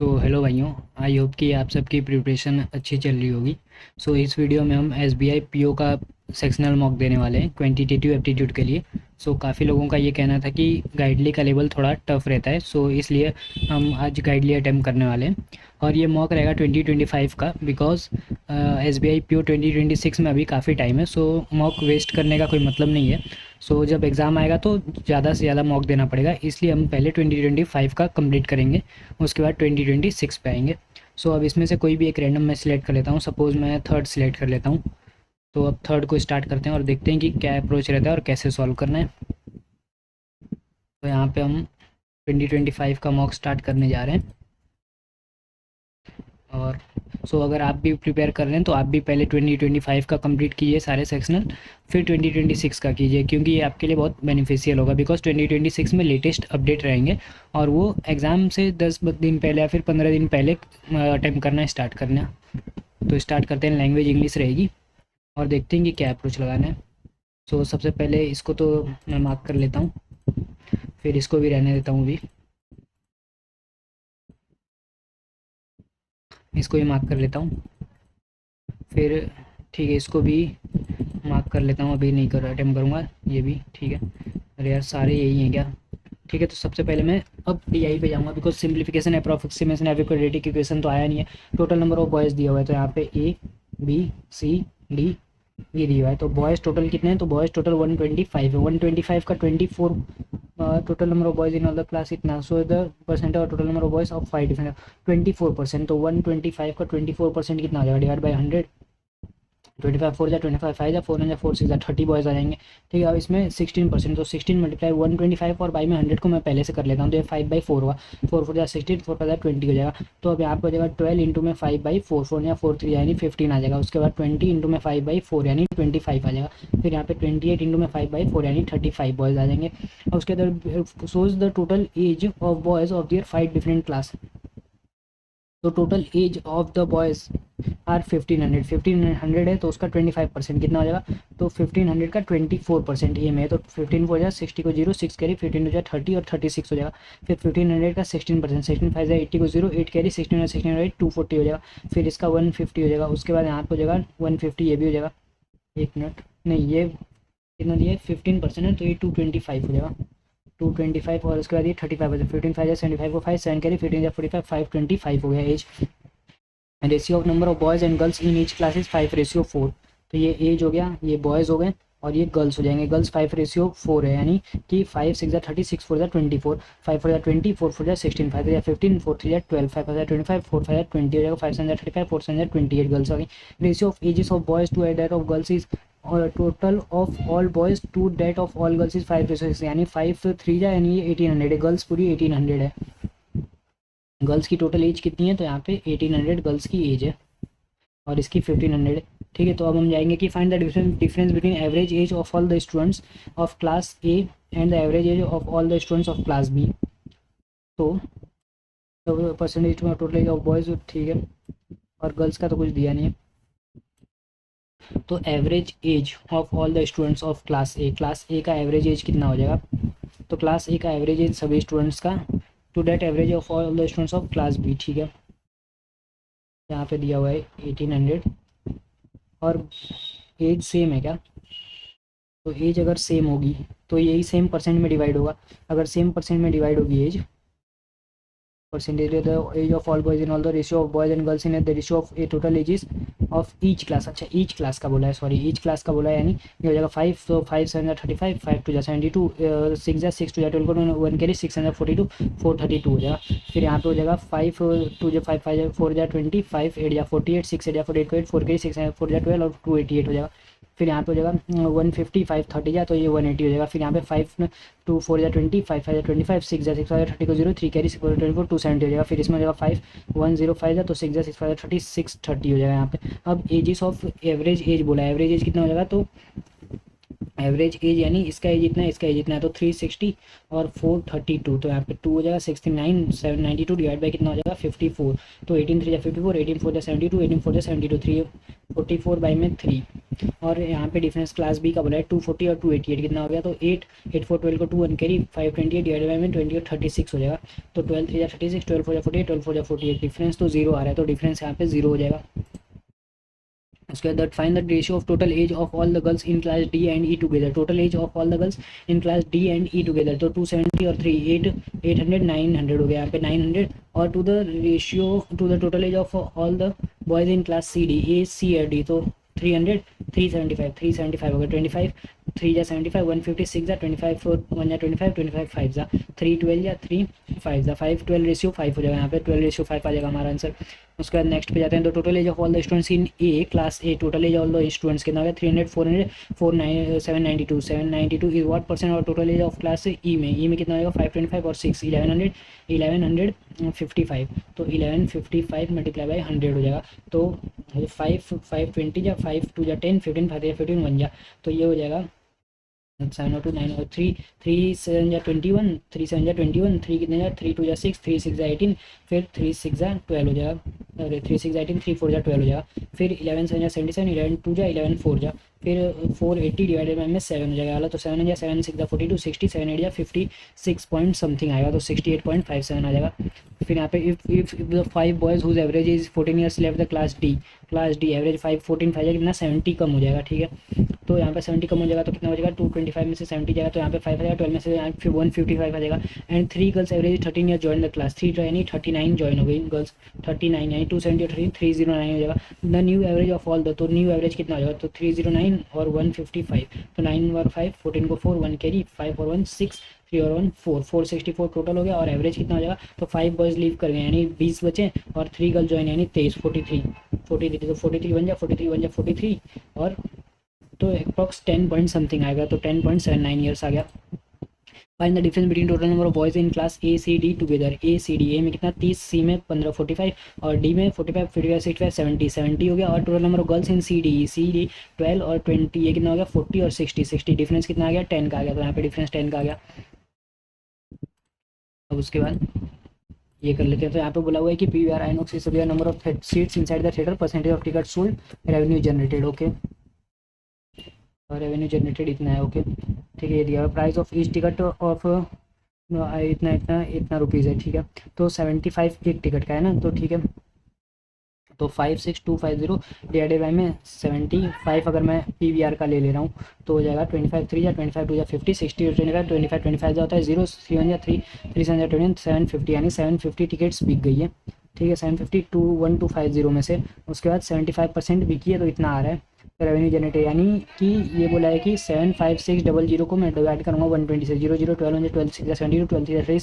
तो हेलो भाइयों। I hope कि आप सबकी प्रिपरेशन अच्छी चल रही होगी। इस वीडियो में हम एसबीआई पीओ का सेक्शनल मॉक देने वाले हैं क्वांटिटेटिव एप्टीट्यूड के लिए। काफ़ी लोगों का ये कहना था कि गाइडली का लेवल थोड़ा टफ रहता है, इसलिए हम आज गाइडली अटैम्प्ट करने वाले हैं। और ये मॉक रहेगा 2025 का, बिकॉज एसबीआई पीओ 2026 में अभी काफ़ी टाइम है। मॉक वेस्ट करने का कोई मतलब नहीं है। जब एग्ज़ाम आएगा तो ज़्यादा से ज़्यादा मॉक देना पड़ेगा, इसलिए हम पहले 2025 का कंप्लीट करेंगे, उसके बाद 2026 पे आएंगे। अब इसमें से कोई भी एक रैंडम मैं सिलेक्ट कर लेता हूँ। सपोज़ मैं थर्ड सिलेक्ट कर लेता हूँ। तो अब थर्ड को स्टार्ट करते हैं और देखते हैं कि क्या अप्रोच रहता है और कैसे सॉल्व करना है। तो यहाँ पे हम 2025 का मॉक स्टार्ट करने जा रहे हैं। और अगर आप भी प्रिपेयर कर रहे हैं तो आप भी पहले 2025 का कंप्लीट कीजिए सारे सेक्शनल, फिर 2026 का कीजिए, क्योंकि ये आपके लिए बहुत बेनिफिशियल होगा। बिकॉज 2026 में लेटेस्ट अपडेट रहेंगे और वो एग्ज़ाम से 10 दिन पहले या फिर 15 दिन पहले अटैम्प्ट करना स्टार्ट करना। तो स्टार्ट करते हैं। लैंग्वेज इंग्लिश रहेगी और देखते हैं कि क्या अप्रोच लगाना है। सबसे पहले इसको तो मैं मार्क कर लेता हूँ, फिर इसको भी रहने देता हूँ। अभी इसको भी मार्क कर लेता हूँ, फिर ठीक है इसको भी मार्क कर लेता हूँ। अभी नहीं कर अटेम्प्ट करूँगा, ये भी ठीक है। अरे यार सारे यही हैं क्या? ठीक है, तो सबसे पहले मैं अब डीआई पे जाऊँगा, बिकॉज सिंप्लीफिकेशन अप्रॉक्सीमेशन एविक्वेटिक इक्वेशन तो आया नहीं है। टोटल नंबर ऑफ बॉयज़ दिया हुआ है, तो यहाँ पे ए बी सी डी ये दिया हुआ है। तो बॉयज़ टोटल कितने हैं? तो बॉयज़ टोटल 125 है। 125 का 24 total number of boys in all the class इतना। द परसेंट और total number of boys of 5 different 24%। तो 125 का 24% कितना हो जाएगा? Divide by 100। 25 फोर जा 25 फाइव जा 4 जा 4 6 जा 30 बॉयज़ आ जाएंगे। ठीक है, अब इसमें 16%, तो 16 मल्टीप्लाई 125 और बाई में 100 को मैं पहले से कर लेता हूँ। तो ये 5/4 हुआ। 4 4 जा 16, 4 5 जा 20 हो जाएगा। तो अब यहाँ पर हो जाएगा 12 इंटू में 5/4, 4 या 4 3 यानी 15 आ जाएगा। उसके बाद 20 इंटू में 5/4 यानी 25 आ जाएगा। फिर यहाँ पे 28 इंटू में 5/4 यानी 35 बॉयज़ आ जाएंगे। और उसके अंदर shows the total age of boys of their 5 different class. तो total age of the boys are 1500 है, तो उसका 25% कितना हो जाएगा? तो 1500 का 24% ये में है। तो 15 हो जाएगा, 60 को 0 6 कैरी, 15 हो जाएगा 30 और 36 हो जाएगा। फिर 1500 का 16%, 16 5 80 को 0 8 कैरी, 16 16 8 240 हो जाएगा। फिर इसका 150 हो जाएगा। उसके बाद यहाँ पर हो जाएगा 150, ये भी हो जाएगा। एक मिनट, नहीं ये कितना दिया है? 15% है, तो ये 225 हो जाएगा। 225 और उसके बाद ये 35 हो जाएगा। 15 5 75 को 5 7 कैरी, 15 45 525 हो गया age. Ratio of number of boys and girls in each class is 5/4। तो ये एज हो गया, ये बॉयज़ हो गए और ये गर्ल्स हो जाएंगे। गर्ल्स 5/4 है, यानी कि 5 6 जा 30, 6 4 जा 24, 5 4 जा 20, 4 4 जा 16, 5 जा 15, 4 3 जा 12, 5 5 जा 25, 4 5 जा 20 हो जाएगा। 5 7 जा 35, 4 7 जा 28 गर्ल्स हो गई। Ratio of ages of boys to that of girls is total of all boys to that of all girls is 5/6, यानी 5 3 जा यानी ये 1800 है। गर्ल्स पूरी 1800 है। गर्ल्स की टोटल एज कितनी है? तो यहाँ पे 1800 गर्ल्स की एज है और इसकी 1500 है। ठीक है, तो अब हम जाएंगे कि find the difference between average age of all the students of class A and the average age of all the students of class B. तो percentage total age of boys, ठीक है, और गर्ल्स का तो कुछ दिया नहीं है। तो average age of all the students of class A का एवरेज एज कितना हो जाएगा? तो क्लास ए का एवरेज एज सभी स्टूडेंट्स का to that average of all the students of class B. ठीक है, यहाँ पे दिया हुआ है 1800 और एज सेम है क्या? तो एज अगर सेम होगी तो यही सेम परसेंट में डिवाइड होगा। अगर सेम परसेंट में डिवाइड होगी age, percentage the age of all boys in all the ratio of boys and girls in the ratio of a total ages of each class. अच्छा, each class का बोला है, sorry each class का बोला है, यानी ये हो जाएगा 5, तो 5 7 जा 35, 5 2 जा 72, 6 जा 6 2 जा 12, 1 कैरी 6 7 जा 42, 432 हो जाएगा। फिर यहाँ पे हो जाएगा 5 2 जा 5 5 जा 4 जा 20, 5 8 जा 48, 6 8 जा 48 4 कैरी 6 4 जा 12 और 288 हो जाएगा। फिर यहाँ पे हो जाएगा 150, 5 30 जा, तो ये 180 हो जाएगा। फिर यहाँ पे 5 2 4 जा 20, 5 5 जा 25, 6 जा 6 5 जा 30 को 0 3 कैरी 6 4 24 270 हो जाएगा। फिर इसमें हो जाएगा 5 105 जा, तो 6 जा 6 5 जा 30 630 हो जाएगा यहाँ पे। अब एजेस ऑफ एवरेज एज बोला है, एवरेज एज कितना हो जाएगा? तो एवरेज एज यानी इसका एज इतना है, इसका एज इतना है, तो 360 और 432, तो यहाँ पे 2 हो जाएगा 69, 792 डिवाइड बाई कितना हो जाएगा 54, तो 18 3 या 54, 18 4 या 72, 18 4 या 72, 344 बाई में 3, और यहाँ पे डिफरेंस क्लास बी का बोला है 240 और 288 कितना हो गया, तो 8 8 4 12 को 2 1 कैरी 528 डिवाइड बाई में 20 और 36 हो जाएगा, तो 12 3 या 36, 12 4 या 48, 12 4 या 48, डिफरेंस तो जीरो आ रहा है, तो डिफरेंस यहाँ पे जीरो हो जाएगा। उसके बाद that find the ratio of total age of all the girls in class D and E together, total age of all the girls in class D and E together, तो 270 और 3 800 900 हो गया यहाँ पे 900, और to the ratio to the total age of all the boys in class C D A C और D, तो 300 375 हो गया 25 3 जा 75 156 जा 25 4 1 जा 25 25 5 जा 3 12 या 3 5 जा 5 12 रेशियो 5 हो जाएगा, यहाँ पे 12 रेशियो 5 आ जाएगा हमारा आंसर। उसके बाद नेक्स्ट पे जाते हैं, तो total age of all the students in a class A, total age all the students कितना हो गया 300 400 792 792 इज व्हाट परसेंट, और total age of class E में कितना होगा 525 और 6 1100 1155, तो 1155 मल्टीप्लाई बाई 100 हो जाएगा, तो 5 520 या 5 2 या 10 15 5 या 15 1 जा, तो ये हो जाएगा 702 9 और 3 3 7 जा 21 3 7 जा 21 3 कितने जा 3 2 जा 6 3 6 जा 18, फिर 3 6 जा 12 हो जाएगा, अरे 3 6 जा 18 3 4 जा 12 हो जाएगा, फिर 11 7 जा 77 11 2 जा 11 4 जा, फिर 480 डिवाइडेड बाई में 7 हो जाएगा, तो 7 या 7 6 जा 42 60 7 8 या 56 पॉइंट समथिंग आएगा, तो 68.57 आ जाएगा। फिर यहाँ पे if the 5 boys whose average is 14 years left the class D average 5 14 5 कितना 70 कम हो जाएगा, ठीक है, तो यहाँ पे 70 कम हो जाएगा, तो कितना हो जाएगा 225 में से 70 जाएगा, तो यहाँ पे 5 आ जाएगा, 12 में से यहाँ फिर 155 आ जाएगा, and 3 girls average 13 year join the class, 3 यानी 39 ज्वाइन हो गई गर्ल्स, 39 यानी 270 और 13 309 हो जाएगा, the new average of all the, तो न्यू एवरेज कितना हो जाएगा, तो 309 और 155, तो 9 और 5 14 को 4 1 कैरी 5 और 1 6 3 और 1 4 464 टोटल हो गया, और एवरेज कितना हो जाएगा, तो 5 बॉयज लीव कर गए यानी 20 बचे, और 3 गर्ल ज्वाइन यानी 23 43 43, तो 43 बन जा 43 बन जा 43, और तो अप्रॉक्स 10 पॉइंट समथिंग आएगा, तो 10.79 ईयर्स आ गया। Find the difference between total number of boys in class A C D together, A C D A में कितना 30, सी में 15 45, और डी में 45 55 65 70 70 हो गया, और total number of girls in C D 12 और 20, ये कितना हो गया 40 और 60 60, डिफरेंस कितना आ गया 10 का आ गया, तो यहाँ पे डिफरेंस 10 का आ गया। अब उसके बाद ये कर लेते हैं, तो यहाँ पे बोला हुआ है कि P V R INOX is number of seats inside the theatre, percentage of ticket sold, revenue generated, okay, और रेवेन्यू जनरेटेड इतना है, ओके ठीक है, ये दिया price of each ticket of इतना इतना इतना रुपीज़ है, ठीक है, तो 75 एक टिकट का है ना, तो ठीक है, तो 56250 डिवाइडेड बाई में 75 अगर मैं पी वी आर का ले रहा हूँ, तो हो जाएगा 25 3 या 25 2 या 50 60 और 25 25 जो होता है 0 3 1 या 3 3 7 या 21 750, यानी 750 टिकट्स बिक गई है, ठीक है, 750 21250 में से, उसके बाद 75% बिकी है, तो इतना आ रहा है रेवेन्यू जनरेटेड, यानी कि ये बोला है कि 75600 को मैं डिवाइड करूँगा 120 से, 0 0 12 12 6 70 12 3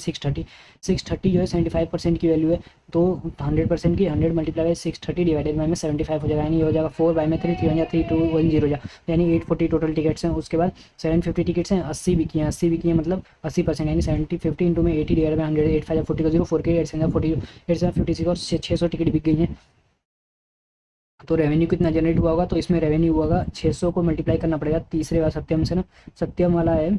630 जो है 75% की वैल्यू है, तो 100% की 100 मल्टीप्लाई बाई 630 डिवाइडेड बाई में 75 हो जाएगा, यानी ये हो जाएगा 4 बाई में 3 3 3 2 1 0 जा, यानी 840 टोटल टिकट्स हैं। उसके बाद 750 टिकट्स हैं, 80 बिकी हैं, 80 बिकी हैं मतलब 80%, यानी 70 50 इंटू में 80 डिवाइड बाई 100 8 5 40 का 0 4 के 8 7 40 8 7 56 और 600 टिकट बिक गई हैं, तो रेवेन्यू कितना जनरेट हुआ होगा, तो इसमें रेवेन्यू हुआ होगा 600 को मल्टीप्लाई करना पड़ेगा तीसरे वाला सत्यम से ना, सत्यम वाला है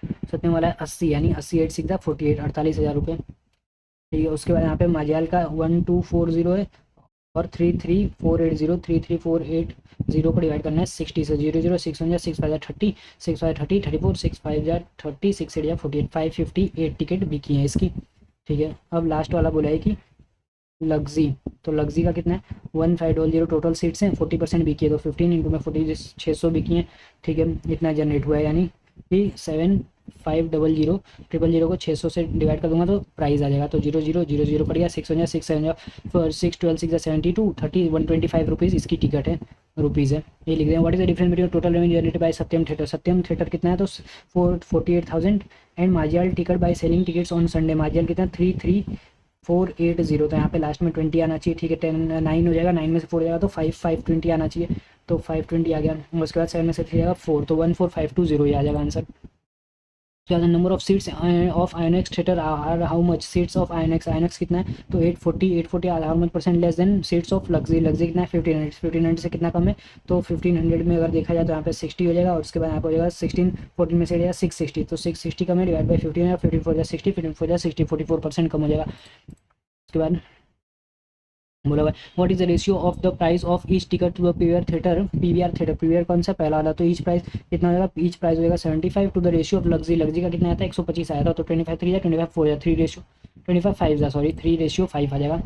80, यानी 80 8 6 48 48,000 रुपये, ठीक है। उसके बाद यहाँ पे माजियाल का 1240 है, और 3348 को डिवाइड करना है 60 से, 0 0 6 1 6 5 30 6 5 30 34 6 5 30 6 8 48 558 टिकट बिकी हैं इसकी, ठीक है। अब लास्ट वाला बोला है कि लग्जी, तो लग्जी का कितना है 1500 टोटल सीट्स हैं, 40% बिकी है, तो 15 इंटू में 40 600 बिकी हैं, ठीक है, इतना जनरेट हुआ है, यानी कि 7500 को 600 से डिवाइड कर दूंगा तो प्राइस आ जाएगा, तो 0 0 0 0 पड़ गया 6 1 6 7 6 12 6 72 30 125 रुपीज़ इसकी टिकट है, रुपीज़ है, ये लिख रहे हैं। What is the difference between total revenue generated by Satyam theatre, Satyam theatre कितना है, तो 48,000 एंड माजियाल ticket by selling tickets on Sunday, माजियाल कितना 33480, तो यहाँ पे लास्ट में 20 आना चाहिए, ठीक है, 10 9 हो जाएगा, 9 में से 4 जाएगा तो 520 आना चाहिए, तो 520 आ गया, उसके बाद 7 में से 3 जाएगा 4, तो 14520 ये आ जाएगा आंसर। क्या number of seats of INOX theatre are how much seats of INOX, INOX कितना है तो 840, 840 are how much percent less than seats of luxury, luxury कितना है 1500, 1500 से कितना कम है तो 1500 में अगर देखा जाए तो यहाँ पे 60 हो जाएगा और उसके बाद यहाँ पे हो जाएगा 16, 14 में से जाएगा 660, तो 660 कम है डिवाइड बाई 15 15 फोर जा 60, 15 फोर जा 60, 44% कम हो जाएगा। उसके बाद बोला हुआ what is the ratio of the price of each ticket to the PVR theatre, PVR theatre, PVR कौन सा पहला वाला, तो ईच प्राइस कितना हो जाएगा, ईच प्राइस हो जाएगा 75 to the ratio of luxury, luxury का कितना आया था 125 आया था, तो 25 3 25 4 या 3 रेशियो 25 5 जा सॉरी 3 रेशियो 5 आ जाएगा,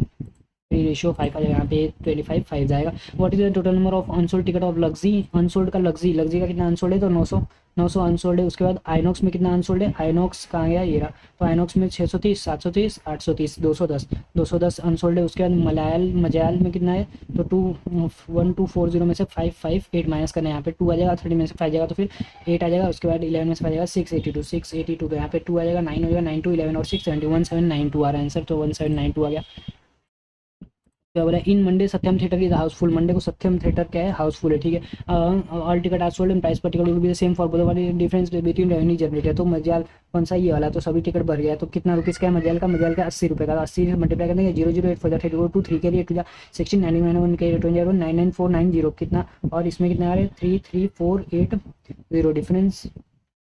3 रेशियो 5 आ जाएगा यहाँ पे 25 5 जाएगा। What is the total number of unsold ticket of luxury, unsold का लग्जरी, लग्जरी का कितना अनसोल्ड है तो 900, 900 अनसोल्ड है। उसके बाद आइनॉक्स में कितना अनसोल्ड है, आइनॉक्स कहाँ गया ये रहा, तो आइनॉक्स में 630, 730, 830, 210, 210 अनसोल्ड है। उसके बाद मलायल, मजायल में कितना है तो 1240 में से 558 माइनस करना है, यहाँ पे 2 आ जाएगा, 30 में से 5 जाएगा तो फिर 8 आ जाएगा। उसके बाद 11 में से 5 जाएगा 682, 682 तो यहाँ पे 2 आ जाएगा, 9 हो जाएगा, 9 2 11 और 6 70, 1792 आ रहा है आंसर, तो 1792 आ गया। क्या बोला in Monday Satyam theatre is house full, Monday को सत्यम थिएटर क्या है हाउसफुल है, ठीक है। All ticket are sold and price पर ticket will be the same for both, वाली डिफरेंस बिटवीन रेवेन्यू जनरेटेड, तो मजाल कौन सा ये वाला, तो सभी टिकट भर गया, तो कितना रुपीज़ का है मजाल का, मजाल का 80 रुपये का, 80 से मल्टीप्लाई करेंगे 008 फोर 3 के लिए 2 1699 के लिए 99490 कितना, और इसमें कितना आ रहा है 33480 difference,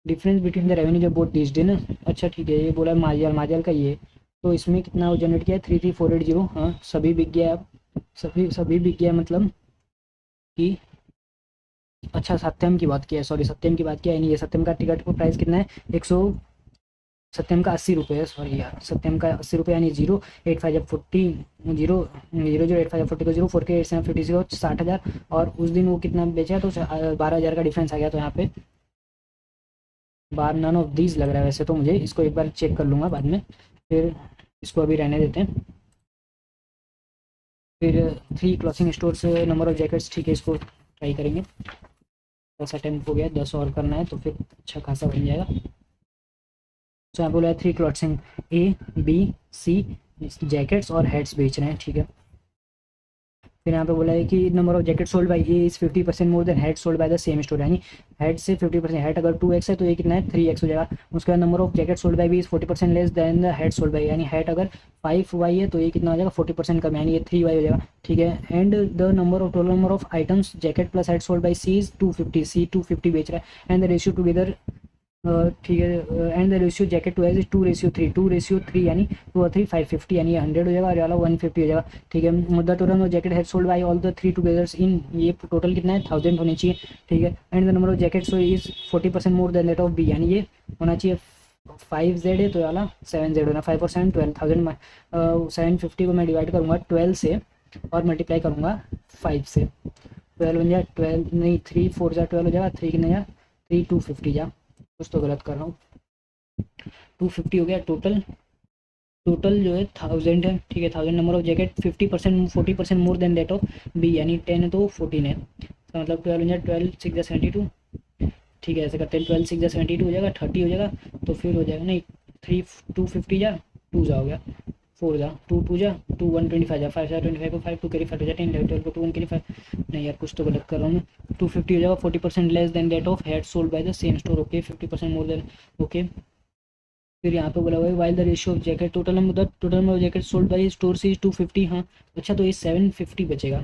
difference between the revenue जब बोथ दिस दिन। अच्छा ठीक है, ये बोला माजियाल, माजियाल का ये, तो इसमें कितना वो जनरेट किया है 33480, हाँ सभी बिक गया अब, सभी बिक गया मतलब कि अच्छा सत्यम की बात किया है, सॉरी सत्यम की बात किया है नहीं, ये सत्यम का टिकट को प्राइस कितना है 100, सत्यम का 80 रुपये है, सॉरी यार सत्यम का 80 रुपये यानी 085 जब 40 जीरो 008 40 को 0 4 के 8 7 50 60,000, और उस दिन वो कितना बेचा तो 12,000 का डिफरेंस आ गया, तो यहाँ पे बार नन ऑफ दीज लग रहा है वैसे तो मुझे, इसको एक बार चेक कर लूँगा बाद में, फिर इसको अभी रहने देते हैं। फिर 3 clothing stores number of jackets, ठीक है इसको ट्राई करेंगे, 10 अटेम्प्ट हो गया, 10 और करना है तो फिर अच्छा खासा बन जाएगा। तो यहाँ बोला है 3 clothing A B C jackets और हेड्स बेच रहे हैं, ठीक है। फिर यहाँ पे बोला है कि number of jacket sold by A is 50% more than head sold by the same store, यानी हेड से 50%, हेड अगर 2x है तो ये कितना है 3x हो जाएगा। उसके बाद number of jacket sold by B is 40% less than the head sold by, यानी हेड अगर 5y है तो ये कितना हो जाएगा 40% कम, यानी ये 3y हो जाएगा, ठीक है। And the number of total number of items jacket plus head sold by C is 250, C 250 बेच रहा है, एंड द रेशियो टुगेदर, ठीक है, and the ratio jacket to age is 2:3, 2:3 यानी 2 और 3 550, यानी 100 हो जाएगा और ये वाला 150 हो जाएगा, ठीक है। The total of jacket has sold by all the 3 together in, ये टोटल कितना है 1000 होनी चाहिए, ठीक है। And the number of jacket so is 40% more than that of B, यानी ये होना चाहिए 5z है तो ये वाला 7z होना, 5% 12,000, 750 को मैं डिवाइड करूँगा 12 से और मल्टीप्लाई करूँगा 5 से, 12 बन जाए 12 नहीं 3 4 जा 12 हो जाएगा, 3 कितने जा 3 250 जा, कुछ तो गलत कर रहा हूँ, 250 हो गया टोटल, टोटल जो है 1000 है, ठीक है। 1000 number of jacket 50% 40% more than that of B, यानी 10 है तो 14 है, तो मतलब 12 हो जाए 12 6 जा 72, ठीक है ऐसे करते हैं 12 6 जा 72 हो जाएगा 30 हो जाएगा, तो फिर हो जाएगा नहीं 3 250 जा 2 जा हो गया 4 जा 2 2 जा 2 125 जा 5 जा 25 को 5 2 कैरी 5 हो जाए 10 12 को 2 1 कैरी 5, नहीं यार कुछ तो गलत कर रहा हूँ मैं, 250 हो जाएगा 40% less then that of head sold by the same store, okay 50% more than, okay. फिर यहाँ पे बोला हुआ है while the ratio of jacket total number of jacket sold by store से इज 250, हाँ अच्छा तो ये 750 बचेगा,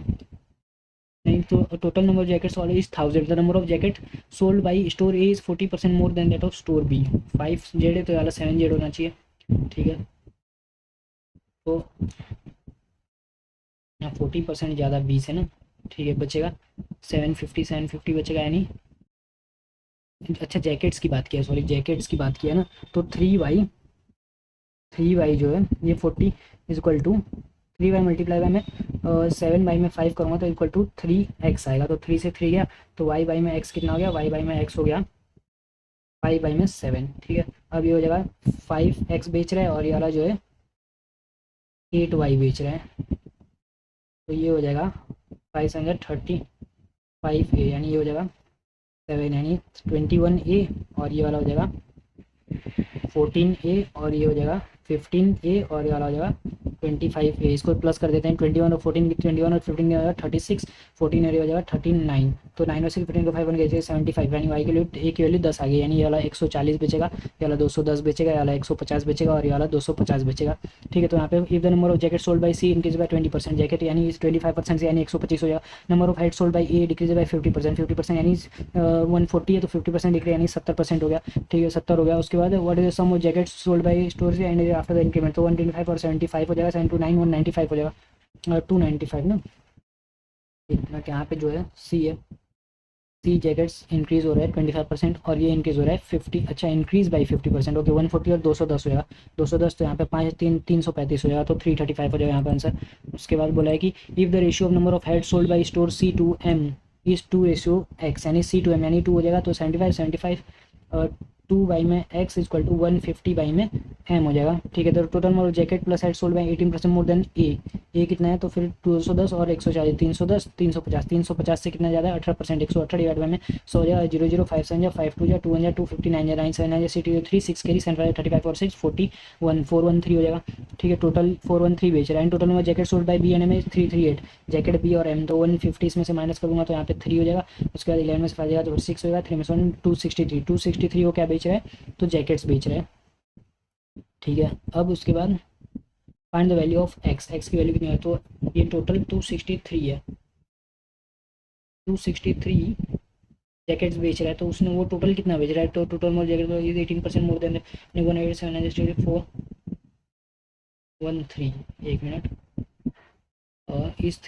नहीं तो total number of jackets all is 1000, the number of jacket sold by store A is 40% more than that of store B, 5z है तो वाला 7z होना चाहिए, ठीक है। तो 40% ज़्यादा 20 है ना, ठीक है बचेगा 750 बचेगा, यानी अच्छा जैकेट्स की बात किया, सॉरी जैकेट्स की बात किया ना, तो 3y जो है ये 40 is equal to 3y multiply by में 7 बाई में 5 करूँगा तो इक्वल टू 3x आएगा, तो 3 से 3 गया तो y बाई में x कितना हो गया, y बाई में x हो गया 5 बाई में 7, ठीक है। अब ये हो जाएगा 5x बेच रहा है और ये वाला जो है 8y बेच रहा है, तो ये हो जाएगा 535a, यानी ये हो जाएगा 7 यानी 21a, और ये वाला हो जाएगा 14a, और ये हो जाएगा 15a, और ये वाला हो जाएगा 25 है, इसको प्लस कर देते हैं 21 और 14 की 21 और 15 की हो जाएगा 36, 14 और ये हो जाएगा 39, तो 9 और 6 15 को 5 बन गया 75, यानी वाई की वैल्यू ए की वैल्यू 10 आ गई, यानी ये वाला 140 बेचेगा, ये वाला 210 बेचेगा, ये वाला 150 बेचेगा और ये वाला 250 बेचेगा। ठीक है, तो यहाँ पे if the number of jacket sold by C increase by 20%, jacket यानी 25% से यानी 125 हो जाएगा। Number of head sold by A decrease by 50%, 50% यानी 140 है तो 50% डिक्रीज यानी 70% हो गया। ठीक है, 70 हो गया। उसके बाद what is the sum of jacket sold by store and after the increment, तो 125 और 75 हो जाएगा, 7 to 9 195 हो जाएगा, 295 ना। इतना यहाँ पे जो है सी है, सी जैकेट्स इंक्रीज हो रहा है 25% और ये इंक्रीज हो रहा है 50, अच्छा इंक्रीज बाई 50%, ओके 140 और 210 हो जाएगा, 210 तो यहाँ पे 335 हो जाएगा, तो 335 हो जाएगा यहाँ पे आंसर। उसके बाद बोला है कि if the ratio of number of head sold by store C to M is 2:x, यानी सी टू एम यानी 2 हो जाएगा, तो 75 और 2 बाई में x इक्वल टू 150 बाई में m हो जाएगा। ठीक है, तो total number of jacket plus head sold by 18% more than a कितना है, तो फिर 210 और 140 310 350, 350 से कितना ज़्यादा है 18%, 118 डिवाइड बाई में 100 हो जाएगा, 0 0 5 7 जा 5 2 जा 2 1 जा 259 जा 9 7 9 जा 6 3 6 कैरी 7 5 35 और 6 41 413 हो जाएगा। ठीक है, टोटल 413 बेच रहा है। Total number jacket sold by B N M है 338, जैकेट बी और एम, तो 150 इसमें से माइनस करूँगा तो यहाँ पे 3 हो जाएगा। उसके बाद 11 में से 5 जाएगा तो 6 हो जाएगा, 3 में से 1 263 वो क्या बेच रहा है, तो जैकेट्स बेच रहा है। ठीक है, अब उसके बाद find the value of x, x की वैल्यू कितनी है, तो ये टोटल 263 है, 263 जैकेट्स बेच रहा है, तो उसने वो टोटल कितना बेच रहा है, तो टोटल मोर जैकेट 18% मोर देन 187 एक मिनट, इस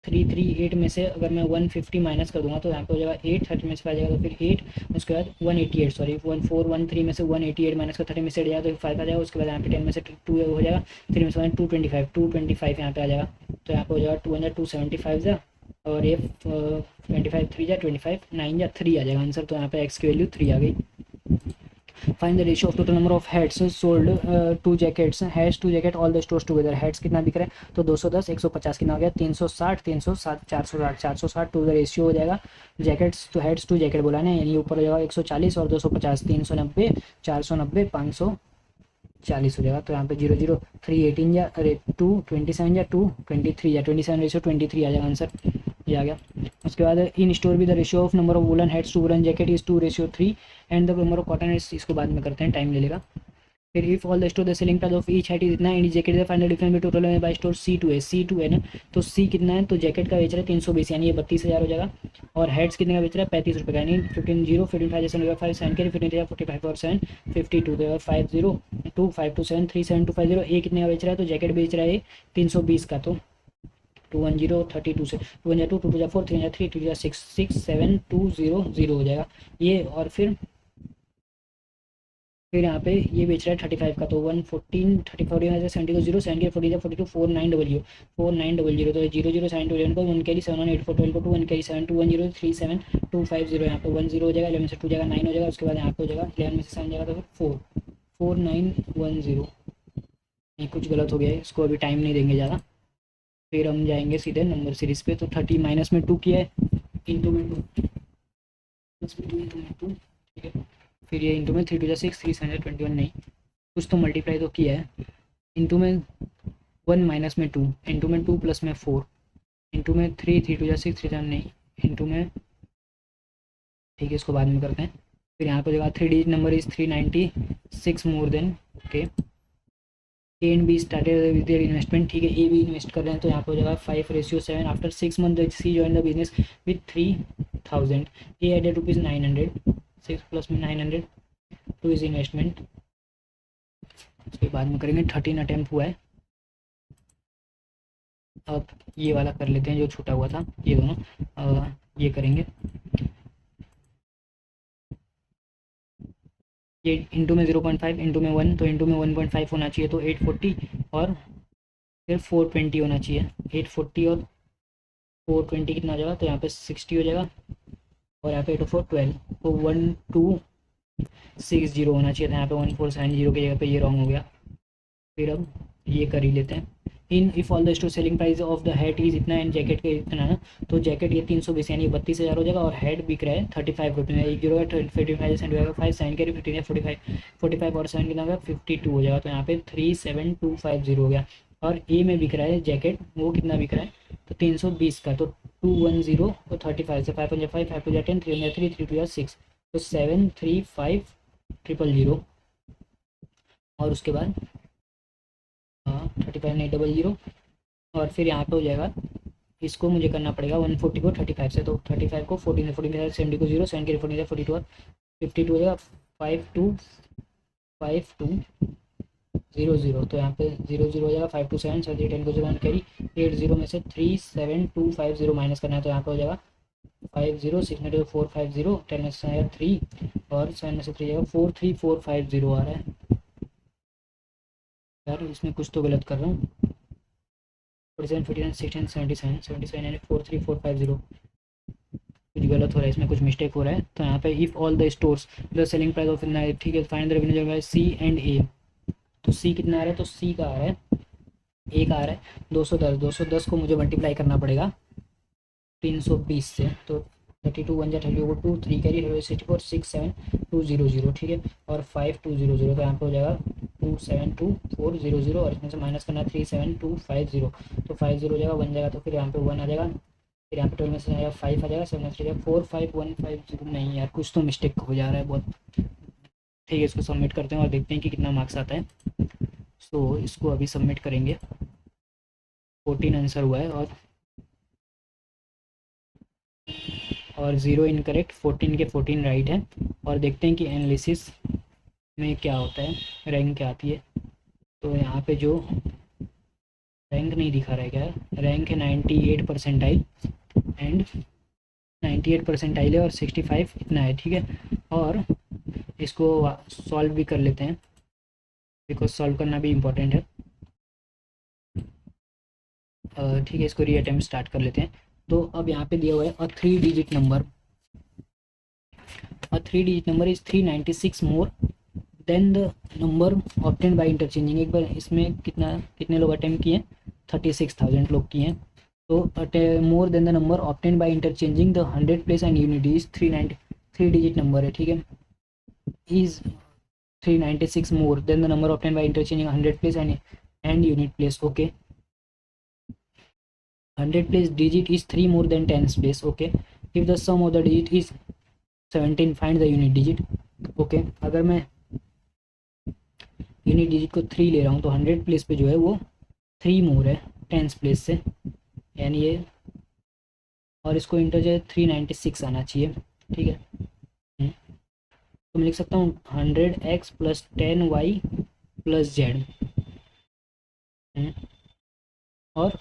338 में से अगर मैं 150 माइनस कर दूंगा तो यहाँ पे हो जाएगा 8, 30 में से 5 जाएगा तो फिर 8, उसके बाद 188 सॉरी 1413 में से 188 माइनस का 30 में से हट जाएगा तो 5 आ जाएगा। उसके बाद यहाँ पे 10 में से 2 हो जाएगा, 3 में से 225 यहाँ पे आ जाएगा, तो यहाँ पे हो जाएगा 275 जा और ये 25 3 जा 25 9 जा 3 आ जाएगा आंसर, तो यहाँ पे एक्स की वैल्यू 3 आ गई। Find the ratio of total number of heads sold to jackets, has to jacket all the stores together, heads कितना बिक रहा है, तो 210 150 कितना हो गया 360 360 460 460 टू द रेशियो हो जाएगा jackets to heads to jacket बोला ना, यानी ऊपर हो जाएगा 140 और 250 390 490 540 हो जाएगा, तो यहाँ पे 0 0 3 18 या अरे 2 27 या 2 23 या 27:23 आ जाएगा आंसर, ये आ गया। उसके बाद इन स्टोर भी the ratio of number of woollen heads to woollen jacket is 2:3 and the number of cotton heads, इसको बाद में करते हैं, टाइम ले लेगा। फिर if all the store the selling price of each head is इतना and jacket the final difference total है बाय स्टोर C2 है ना, तो सी कितना है, तो जैकेट का बेच रहा है 320 यानी ये 32,000 हो जाएगा, और हेड्स कितने का बेच रहा है 35 रुपये का, यानी 15 0 15 5 जैसे 5 7 के 15 45 और 7 52 तो 5 0 2 5 2 7 3 7 2 5 0, ए कितने का बेच रहा है, तो जैकेट बेच रहा है 320 का, तो 210 32 से 2 1 2 2 2 4 3 3 2 6 6 7 2 0 0 हो जाएगा ये, और फिर यहाँ पे ये बेच रहा है 35 का, तो 114 34 70 को 0 7 के 40 42 4900 4900, तो 0 0 7 2 11 को 1 कैरी 7 1 8 4 12 को 2 1 कैरी 7 2 1 0 3 7 2 5 0, यहाँ पे 1 0 हो जाएगा, 11 से 2 जाएगा 9 हो जाएगा, उसके बाद यहाँ पे हो जाएगा 11 में से 7 जाएगा तो फिर 4 4 9 1 0, ये कुछ गलत हो गया है, इसको अभी टाइम नहीं देंगे ज़्यादा। फिर हम जाएंगे सीधे नंबर सीरीज पे, तो 30 माइनस में 2 किया है, इंटू में 2 प्लस में 2 इंटू में 2, ठीक है, फिर ये इंटू में 3 2 6 3 7 21 नहीं, कुछ तो मल्टीप्लाई तो किया है, इंटू में 1 माइनस में 2 इंटू में 2 प्लस में 4 इंटू में 3 3 2 6 3 7 नहीं इंटू में, ठीक है इसको बाद में करते हैं। फिर यहाँ पर जगह 3 digit number is 396 more than, okay A and be started with their investment, ठीक है ए भी इन्वेस्ट कर रहे हैं, तो यहाँ पर हो जाएगा 5:7 after 6 month C join the business with 3000, A added rupees 900 6 plus में 900 टू इज इन्वेस्टमेंट, उसके बाद में करेंगे 13 अटैम्प्ट हुआ है। अब ये वाला कर लेते हैं जो छूटा हुआ था, ये दोनों ये करेंगे, ये इंटू में 0.5 इंटू में 1, तो इंटू में 1.5 होना चाहिए, तो 840 और फिर 420 होना चाहिए, 840 और 420 कितना हो जाएगा, तो यहाँ पे 60 हो जाएगा, और यहाँ पे 8 4 12, तो 1260 होना चाहिए था, यहाँ पे 1470 की जगह पे ये रॉन्ग हो गया। फिर अब ये कर ही लेते हैं, in if all the store selling price of the head is इतना एंड जैकेट का इतना है, तो जैकेट ये 320 यानी 32,000 हो जाएगा, और हेड बिक रहा है 35 रुपये में, 1 जीरो है 25% 5 7 कैरी 15 है 45 और 7 कितना हो गया 52 हो जाएगा। तो यहाँ पे 37250 हो गया। और ए में बिक रहा है जैकेट, वो कितना बिक रहा है तो 320 का, तो 210 और 35 से 5 5 5 5 2 10 3 3 3 2 6, तो 735000। और उसके बाद 35 नहीं 00, और फिर यहाँ पे हो जाएगा, इसको मुझे करना पड़ेगा 140 को 35 से, तो 35 को 14 से 14 से 70 को 0 7 के 14 से 42 और 52 हो जाएगा 5250। तो यहाँ पे 00 हो जाएगा 527 7 10 को 0 1 कैरी 80 में से 37250 माइनस करना है, तो यहाँ पे हो जाएगा 50 6 450 10 में से आएगा 3 और 7 में से 3 जाएगा 43450 आ रहा है। यार इसमें कुछ तो गलत कर रहा हूँ, 47 59 16 77 77 यानी 43450, कुछ गलत हो रहा है इसमें, कुछ मिस्टेक हो रहा है। तो यहाँ पे if all the stores the selling price of ठीक है, फाइंड द रेवेन्यू जो है सी एंड ए। तो सी कितना आ रहा है, तो सी का आ रहा है ए का आ रहा है 210, 210 को मुझे मल्टीप्लाई करना पड़ेगा 320 से, तो 32 1 जा 30 2 3 कैरी 64 6 7 200, ठीक है, और 5200, तो यहाँ पे हो जाएगा 272400, और इसमें से माइनस करना 37250, तो 50 हो जाएगा 1 जाएगा, तो फिर यहाँ पे 1 आ जाएगा, फिर यहाँ पे 12 में से आएगा 5 आ जाएगा, 7 में से जाएगा 45150। नहीं यार कुछ तो मिस्टेक हो जा रहा है बहुत। ठीक है, इसको सबमिट करते हैं और देखते हैं कि कितना मार्क्स आता है। सो इसको अभी सबमिट करेंगे, 14 आंसर हुआ है, और 0 इनकरेक्ट, 14 के 14 राइट है। और देखते हैं कि एनालिसिस में क्या होता है, रैंक क्या आती है। तो यहाँ पे जो रैंक नहीं दिखा रहा है, क्या रैंक है 98 परसेंटाइल एंड 98 परसेंटाइल है, और 65 इतना है, ठीक है। और इसको सॉल्व भी कर लेते हैं, बिकॉज सॉल्व करना भी इम्पोर्टेंट है। ठीक है, इसको री अटेम्प्ट स्टार्ट कर लेते हैं। तो अब यहाँ पे दिया हुआ है अ 3 digit number, a 3 digit number is 396 more than the number obtained by interchanging. एक बार इसमें कितने लोग अटेम्प्ट किए, 36,000 लोग किए हैं। तो more than the number obtained by interchanging the 100 place and unit is 3 digit number है, ठीक है, is 396 more than the number obtained by interchanging 100 place and unit place. Okay, 100 place digit is 3 more than 10 place. Okay, if the sum of the digit is 17 find the unit digit. Okay, अगर मैं unit digit को 3 ले रहा हूँ तो 100 place पे जो है वो 3 मोर है 10 प्लेस से, यानी ये, और इसको इंटर 396 आना चाहिए, ठीक है। तो मैं लिख सकता हूँ 100x plus 10y plus z, और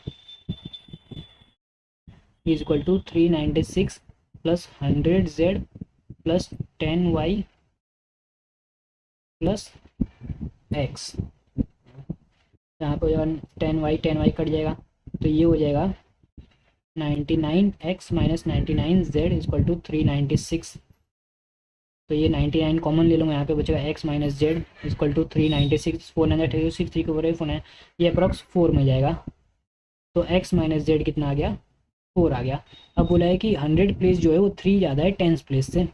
is equal to 396 plus 100z plus 10y plus x। यहाँ पे हो जाएगा 10y कट जाएगा, तो ये हो जाएगा 99x minus 99z equal to 396। तो ये 99 कॉमन ले लूँगा, यहाँ पे बचेगा x minus Z equal to 396, 4 9 36 3 के ऊपर 4 है, ये अप्रॉक्स 4 में जाएगा। तो x माइनस जेड कितना आ गया, 4 आ गया। अब बोला है कि 100 प्लेस जो है वो 3 ज़्यादा है 10 प्लेस से,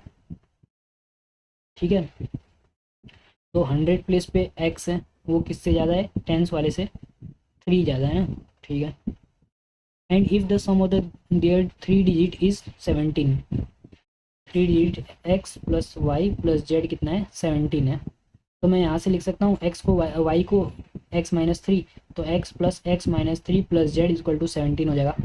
ठीक है। तो 100 प्लेस पे x है वो किससे ज़्यादा है, 10 वाले से 3 ज़्यादा है ना, ठीक है। And if the sum of the their 3 digit is 17, 3 digit x plus Y plus Z कितना है 17 है। तो मैं यहाँ से लिख सकता हूँ x को y को x माइनस 3, तो x plus x minus 3 plus Z equal to 17 हो जाएगा।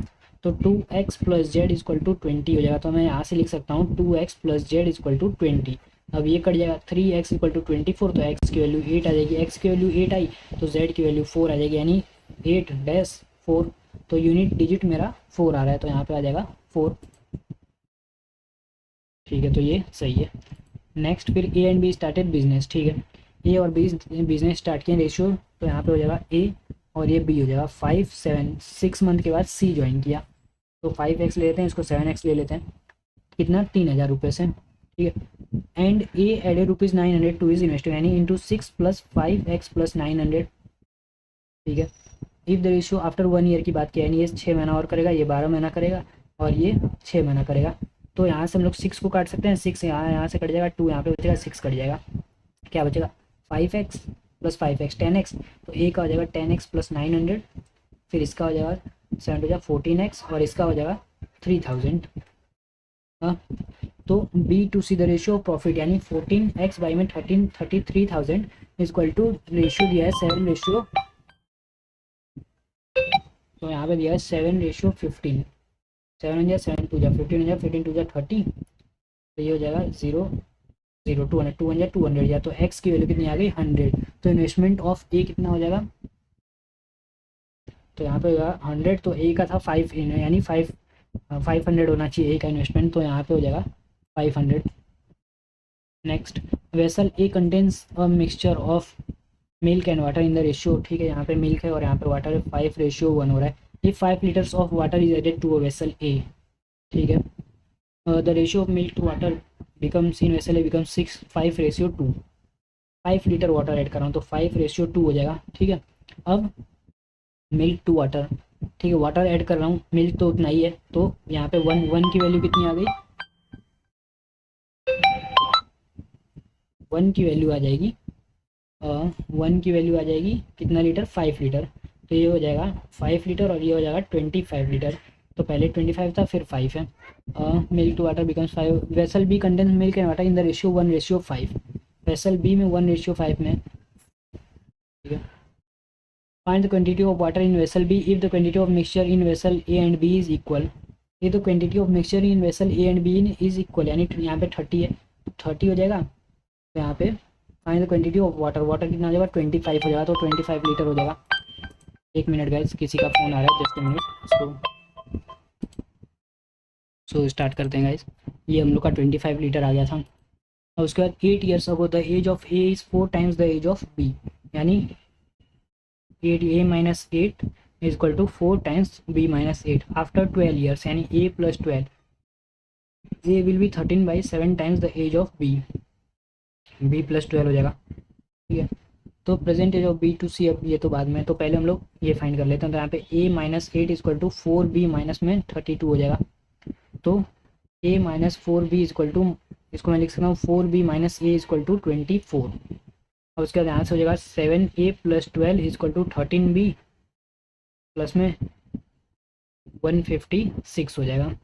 तो 2x plus Z equal to 20 हो जाएगा। तो मैं यहाँ से लिख सकता हूँ 2x plus Z equal to 20। अब ये कट जाएगा, 3x इक्वल टू 24, तो x की वैल्यू 8 आ जाएगी, x की वैल्यू 8 आई तो z की वैल्यू 4 आ जाएगी, यानी 8-4। तो यूनिट डिजिट मेरा 4 आ रहा है, तो यहाँ पे आ जाएगा 4, ठीक है। तो ये सही है। नेक्स्ट फिर ए एंड बी स्टार्टेड बिजनेस, ठीक है, ए और बी बिजनेस स्टार्ट किए रेशियो, तो यहाँ पे हो जाएगा ए और ये बी हो जाएगा 5 7 6 मंथ के बाद सी ज्वाइन किया, तो 5x ले लेते हैं, इसको 7x ले लेते हैं, कितना 3,000 रुपये से, ठीक है। And A added ₹900 to is investor, यानी इंटू 6 प्लस 5x प्लस 900, ठीक है। If the ratio after 1 year की बात किया, यानी ये 6 महीना और करेगा, ये 12 महीना करेगा और ये 6 महीना करेगा। तो यहाँ से हम लोग 6 को काट सकते हैं, 6 यहाँ से कट जाएगा, 2 यहाँ पे बचेगा, 6 कट जाएगा, क्या बचेगा 5x प्लस 5x 10x। तो ए का हो जाएगा 10x प्लस 900, फिर इसका हो जाएगा 7 हो जाएगा 14x और इसका हो जाएगा 3000। हाँ, तो B to C the ratio of profit, यानी 14x बाई में 33,000 इक्वल टू रेशियो दिया है 7 रेशियो, तो यहाँ पे दिया है 7:15। 7 हो जाए 7 टू जा 15 हो जाए 15 टू जा 30, तो ये हो जाएगा 0 0 200 200 200 या तो x की वैल्यू कितनी आ गई 100। तो इन्वेस्टमेंट ऑफ ए कितना हो जाएगा, तो यहाँ पे होगा 100, तो ए का था 5 यानी 500 होना चाहिए ए का इन्वेस्टमेंट, तो यहाँ पे हो जाएगा 500। Next, vessel A contains a mixture of milk and water in the ratio, ठीक है, यहाँ पे मिल्क है और यहाँ पे वाटर है, 5:1 हो रहा है। If 5 litres of water is added to a vessel A, ठीक है, the ratio of milk to water becomes in vessel A becomes 5:2। 5 litre water add कर रहा हूँ तो 5:2 हो जाएगा, ठीक है। अब मिल्क टू वाटर, ठीक है, वाटर ऐड कर रहा हूँ, मिल्क तो उतना ही है, तो यहाँ पे 1 की वैल्यू कितनी आ गई, 1 की वैल्यू आ जाएगी 1 की वैल्यू आ जाएगी कितना लीटर, 5 लीटर। तो ये हो जाएगा 5 लीटर और ये हो जाएगा 25 लीटर। तो पहले 25 था फिर 5 है। Milk to water becomes 5, vessel B contains milk and water in the ratio 1:5। Vessel B में 1:5 में, ठीक है। Find the quantity of water in vessel B if the quantity of mixture in vessel A and B is equal. ये तो quantity of mixture in vessel A and B is equal, यानी यहाँ पे 30 है, 30 हो जाएगा। तो यहाँ पे find the quantity of water, water कितना हो जाएगा 25 हो जाएगा, तो 25 लीटर हो जाएगा। 1 मिनट गाइस, किसी का फ़ोन आ रहा है, जस्ट मिनट इसको। सो स्टार्ट करते हैं गाइस। ये हम लोग का 25 लीटर आ गया था। और उसके बाद 8 years ago the age of A is 4 times the age of B, यानी 8a-8 is equal to 4 times b-8 after 12 years, यानी a plus 12, A will be 13/7 times the age of B, B plus 12 हो जाएगा, ठीक है। तो present age of B to C, अब ये तो बाद में, तो पहले हम लोग ये फाइंड कर लेते हैं। तो यहाँ पे a-8 equal to 4b minus में 32 हो जाएगा। तो a minus 4b equal to, इसको मैं लिख सकता हूँ 4b minus a equal to 24। और उसके बाद यहाँ से हो जाएगा 7a plus 12 equal to 13b plus में 156 हो जाएगा।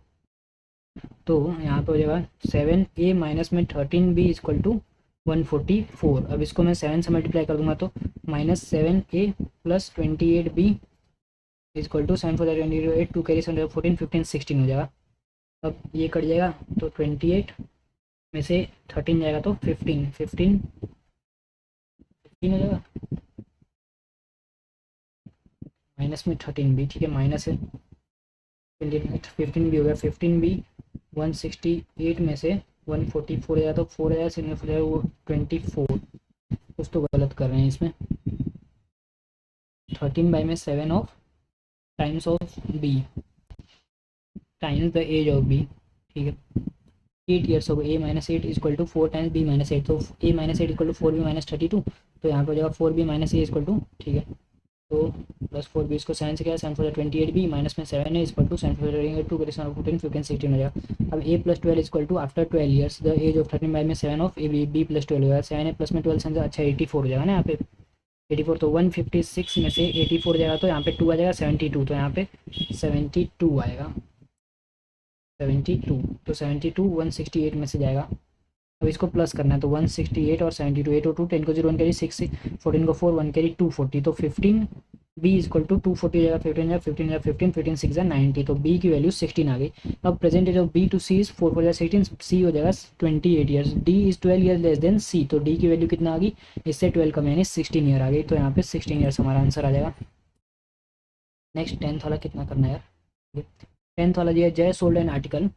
तो यहाँ पे हो जाएगा 7a माइनस में 13b इक्वल टू 144। अब इसको मैं 7 से मल्टीप्लाई कर दूंगा तो -7a plus 28b equal to 7 4 28 2 carry 7 14 15 16 हो जाएगा। अब ये कट जाएगा तो 28 में से 13 जाएगा तो 15 हो जाएगा, माइनस में 13b, ठीक है, माइनस है 15b हो गया। 15b 168 में से 144 हो जाएगा, तो 4 हज़ार से हो जाएगा वो 24। कुछ तो गलत कर रहे हैं इसमें, 13 बाई में 7 of times of B times the age of B, ठीक है। 8 ईयर्स हो गए, a-8 equal to 4 times b-8, तो a-8 इक्वल टू 4b-32, तो यहाँ पर हो जाएगा 4b-a इक्वल टू, ठीक है। तो प्लस 4b, इसको 7 से क्या है 7 4 28b माइनस में 7 है इक्वल टू 7 4 2 करें 14 15 16 हो जाएगा। अब a plus 12 equal to after 12 years the age of 13 by में 7 ऑफ ए बी प्लस 12 हो जाएगा। 7 है प्लस में 12 7, अच्छा 84 हो जाएगा ना यहाँ पे 84। तो 156 में से 84 हो जाएगा, तो यहाँ पे 2 आ जाएगा 72, तो यहाँ पे 72 आएगा 72। तो 72 168 में से जाएगा। अब इसको प्लस करना है तो 168 और 72, 8 और 2 10 को 0 1 कैरी 6 14 को 4 1 कैरी 240, तो 15 b इक्वल टू 240 हो जाएगा। 15 15 6 90, तो b की वैल्यू 16 आ गई। अब present age of b to c is 4 4 16, c हो जाएगा 28 years, d is 12 year less than c, तो d की वैल्यू कितना आ गई, इससे 12 कम यानी 16 ईयर आ गई। तो यहाँ पे 16 ईयर्स हमारा आंसर आ जाएगा। नेक्स्ट 10th वाला कितना करना है यार, 10th वाला जो है जय सोल्ड एन आर्टिकल,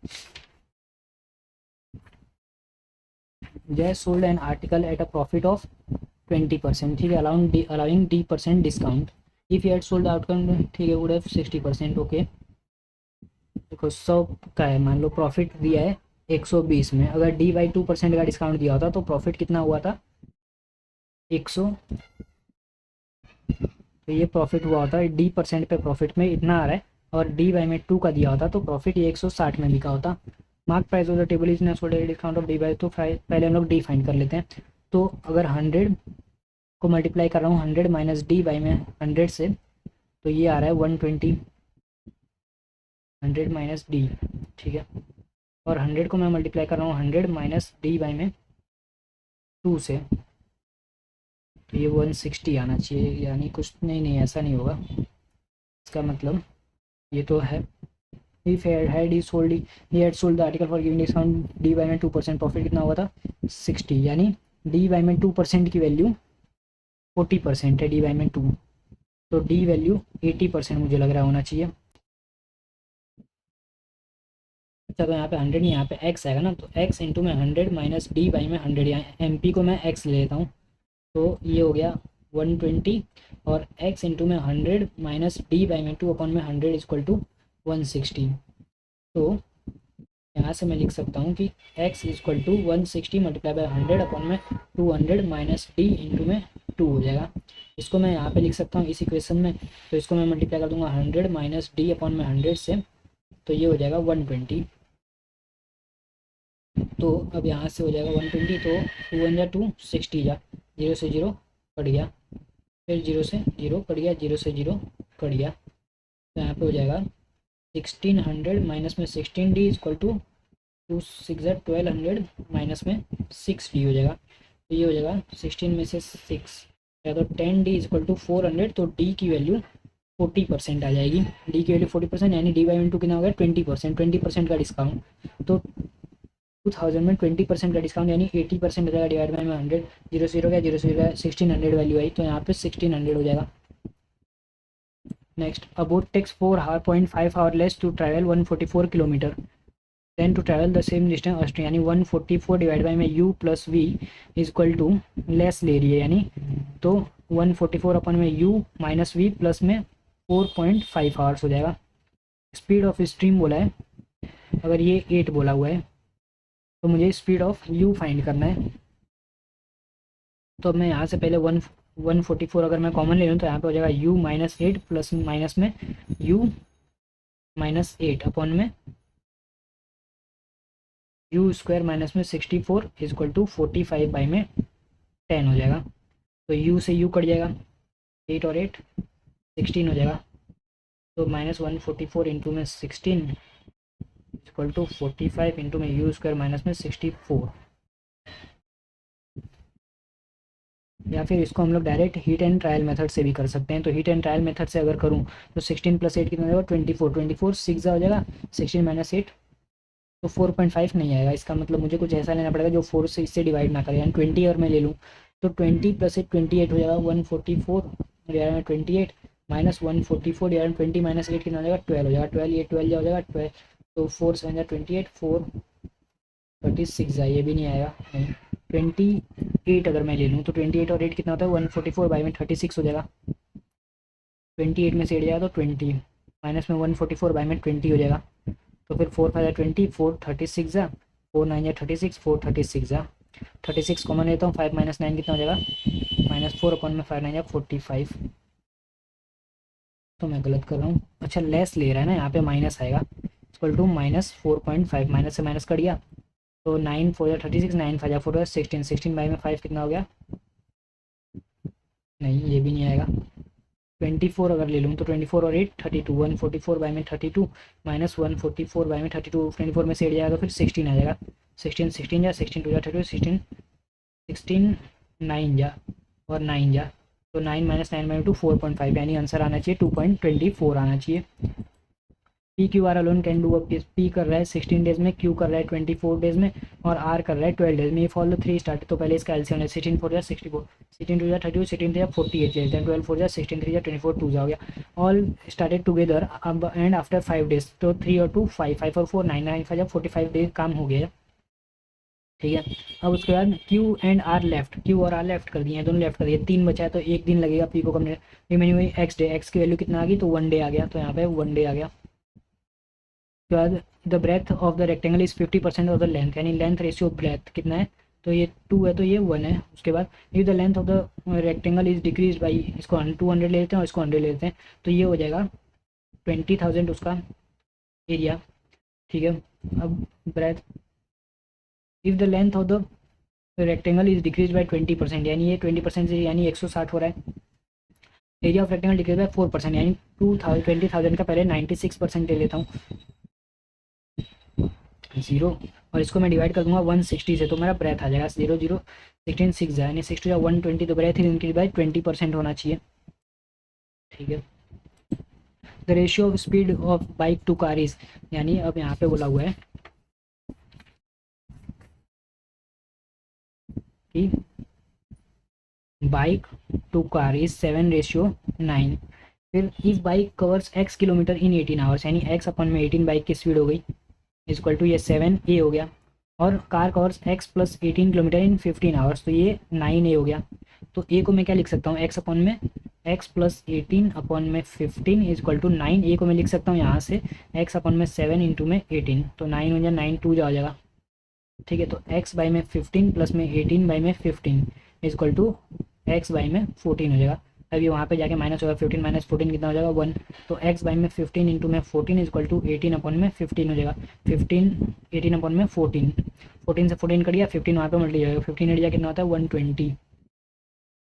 जय sold an article at a profit of 20%, ठीक है, allowing d% discount. If you had sold outcome, ठीक है, वुड हैव 60%, ओके। देखो 100 का है, मान लो प्रॉफिट दिया है 120 में, अगर d/2% का डिस्काउंट दिया होता तो प्रॉफिट कितना हुआ था 100, तो ये प्रॉफिट हुआ होता है D% पे, प्रॉफिट में इतना आ रहा है और डी वाई में 2 का दिया होता तो प्रॉफिट ये 160 में बिका होता। Mark price of the table is sold discount of D by, तो पहले हम लोग डी फाइंड कर लेते हैं। तो अगर 100 को मल्टीप्लाई कर रहा हूँ 100 माइनस डी बाई में 100 से, तो ये आ रहा है 120, 100 माइनस डी, ठीक है। और 100 को मैं मल्टीप्लाई कर रहा हूँ 100 माइनस डी बाई में 2 से, तो ये 160 आना चाहिए, यानी कुछ नहीं ऐसा नहीं होगा। इसका मतलब ये तो है, if he had sold the article for giving discount D Y में 2%, प्रॉफिट कितना हुआ था 60, यानी डी वाई में 2% की वैल्यू 40% है, डी वाई में 2, तो डी वैल्यू 80% मुझे लग रहा होना चाहिए। अच्छा, तो यहाँ पे 100 नहीं, यहाँ पे x आएगा ना, तो x इंटू में 100 माइनस डी वाई में 100, यहाँ एम पी को मैं x ले लेता हूँ, तो ये हो गया 120, और x इंटू में 100 माइनस डी बाई में 2 अपॉन में 100 इक्वल टू 160। तो यहाँ से मैं लिख सकता हूँ कि x equal to 160 multiply by 100 upon में 200 माइनस डी इंटू में 2 हो जाएगा। इसको मैं यहाँ पे लिख सकता हूँ इस इक्वेशन में, तो इसको मैं मल्टीप्लाई कर दूंगा 100 माइनस डी अपॉन में 100 से, तो ये हो जाएगा 120। तो अब यहाँ से हो जाएगा 120, तो 2 1 जा 2, 60 जा, 0 से 0 कट गया, फिर 0 से 0 कट गया, 0 से 0 कट गया, तो यहाँ पे हो जाएगा 1600 माइनस में 16d इक्वल टू 2 6 1200 माइनस में 6d हो जाएगा, तो ये हो जाएगा 16 में से 6 या तो 10d इक्वल टू 400, तो d की वैल्यू 40% आ जाएगी, d की वैल्यू 40%, यानी डी बाई इंटू कितना हो गया 20%, 20% का डिस्काउंट, तो 2000 में 20% का डिस्काउंट यानी 80% हो जाएगा, डिवाइड बाई में 100, 0 0 गया, 0 0 गया, 1600 वैल्यू आई, तो यहाँ पे 1600 हो जाएगा। Next, a boat takes 4.5 hour less to travel 144 kilometre then to travel the same distance Australia, यानी 144 डिवाइड बाई में u plus V is equal to less ले रही है, यानी तो 144 अपन में u माइनस वी प्लस में 4.5 आवर्स हो जाएगा। स्पीड ऑफ स्ट्रीम बोला है, अगर ये 8 बोला हुआ है तो मुझे स्पीड ऑफ u फाइंड करना है। तो अब मैं यहाँ से पहले 144 अगर मैं कॉमन ले लूँ तो यहाँ पे हो जाएगा u माइनस 8 प्लस माइनस में u माइनस 8 अपॉन में u स्क्वायर माइनस में 64 इज इक्वल टू 45 बाई में 10 हो जाएगा। तो u से u कट जाएगा, 8 और 8 16 हो जाएगा, तो माइनस 144 इंटू में 16 इक्वल टू 45 इंटू में u स्क्वायर माइनस में 64, या फिर इसको हम लोग direct heat and trial method से भी कर सकते हैं। तो हीट एंड ट्रायल मेथड से अगर करूँ तो 16 प्लस 8 कितना हो जाएगा 24 6 हो जाएगा, 16 माइनस 8 तो 4.5 नहीं आएगा। इसका मतलब मुझे कुछ ऐसा लेना पड़ेगा जो 4 से इससे डिवाइड ना करे, यानी 20 अगर मैं ले लूँ तो 20 प्लस 8 28 हो जाएगा, 144 डिवाइड में 28 माइनस 144 डिवाइड में 20 माइनस 8 कितना हो जाएगा 12 हो जाएगा, 12 ये 12 हो जाएगा 12, तो 4 7 28 4 36 जाए, ये भी नहीं आएगा, नहीं 28 अगर मैं ले लूँ तो 28 और 8 कितना होता है 144 बाई में 36 हो जाएगा, 28 में से 8 जाएगा तो 20 माइनस में 144 बाई में 20 हो जाएगा, तो फिर 4 5 20 4 36 जा, 4 9 36 4 36 जा, 36 कॉमन लेता हूँ, 5 माइनस 9 कितना हो जाएगा -4 अपॉन में 5 9 45, तो मैं गलत कर रहा हूँ, अच्छा लेस ले रहा है ना, यहाँ पे माइनस आएगा इक्वल टू -4.5, माइनस से माइनस कट गया, तो 9 4 जा 36 9 5 जा 4 16 16 बाई में 5 कितना हो गया, नहीं ये भी नहीं आएगा, 24 अगर ले लूँ तो 24 और 8 32, 144 बाई में 32 माइनस 144 बाई में 32, 24 में से 8 जाएगा तो फिर 16 आ जाएगा, 16 16 जा 16 2 जा 32 16 16 9 जा और 9 जा, तो 9 माइनस 9 बाई 2 4.5, यानी आंसर आना चाहिए 2.24 आना चाहिए। P Q R alone can do a P कर रहा है 16 डेज में, क्यू कर रहा है 24 डेज में और आर कर रहा है 12 डेज में, ये फॉलो 3 स्टार्ट, तो पहले इसका एलसीएम है 16 4 जा 64, 16 2 जा 32, 16 3 जा 48 लेते हैं, 12 4 जा 16 3 जा 24 2 जा हो गया, ऑल स्टार्टेड टुगेदर अब एंड आफ्टर 5 डेज, तो 3 और 2 5 5 और 4 9 9 5 जा 45 डेज काम हो गया, ठीक है। अब उसके बाद Q and R left, Q और आर लेफ्ट कर दिए हैं, दोनों लेफ्ट कर दिए, 3 बचा है तो 1 दिन लगेगा पी को कंप्लीट, रिमेनिंग हुई एक्स डे, एक्स की वैल्यू कितना आ गई तो 1 डे आ गया, तो यहाँ पे 1 डे आ गया। उसके बाद the breadth of the rectangle is 50% of the length, यानी लेंथ रेशियो ब्रेथ कितना है तो ये 2 है तो ये 1 है। उसके बाद if the length of the rectangle is decrease by, इसको 200 ले लेते हैं और इसको 100 ले लेते हैं, तो ये हो जाएगा 20,000 उसका एरिया, ठीक है। अब breadth, if the length of the rectangle is decrease by 20%, यानी ये 20% से यानी 160 हो रहा है। Area of rectangle decrease by 4%, यानी 20,000 का पहले 96% ले लेता हूँ, 0, और इसको मैं डिवाइड कर दूंगा 160 से, तो मेरा ब्रेथ आ जाएगा 0 0 16 6 यानी 6 या 120, तो ब्रेथ इंक्रीज बाई 20% होना चाहिए, ठीक है। The ratio of speed of bike to car is, यानी अब यहाँ पे बोला हुआ है कि बाइक टू कार इज 7:9। फिर if bike covers x kilometre in 18 hours, यानी x अपन में 18 बाइक की स्पीड हो गई, इक्वल टू ये 7a हो गया, और car covers x plus 18 kilometre इन 15 आवर्स, तो ये 9a हो गया। तो a को मैं क्या लिख सकता हूँ, x अपन में x प्लस 18 अपन में 15 इक्वल टू 9, a को मैं लिख सकता हूँ यहाँ से x अपन में 7 इंटू में 18, तो 9 हो जाए 9 2 जा हो जाएगा, ठीक है। तो x बाई में 15 प्लस में 18 बाई में 15 इक्वल टू x बाई में 14 हो जाएगा। अब ये वहाँ पे जाके माइनस होगा, 15 माइनस 14 कितना हो जाएगा 1, तो x बाई में 15 इंटू में 14 इक्वल टू 18 अपन में 15 हो जाएगा, 15 18 अपन में 14, 14 से 14 कट गया, 15 वहाँ पे मल्टी जाएगा, 15 हट जाए कितना होता है 120,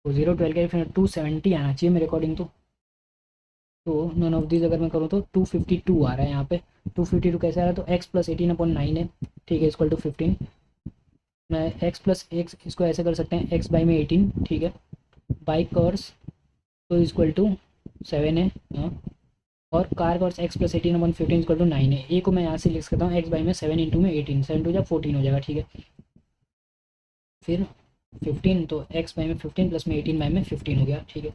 तो 0 12 के फिर 270 आना चाहिए मेरे अकॉर्डिंग तो नन ऑफ दिस अगर मैं करूँ तो 252 आ रहा है यहाँ पे। 252 कैसे आ रहा है, तो x प्लस 18 अपॉन 9 है, ठीक है, इक्वल टू 15। मैं x प्लस एक्स इसको ऐसे कर सकते हैं, x बाई में 18, ठीक है, बाई कर्स तो इक्वल टू 7 है, हाँ, और कार कर्स x plus 18 upon 15 equal to 9 है। ए को मैं यहाँ से लिख सकता हूँ x बाई में 7 इंटू में 18, 7 टू या 14 हो जाएगा, ठीक है। फिर 15, तो x बाई में 15 प्लस में 18 बाई में 15 हो गया, ठीक है।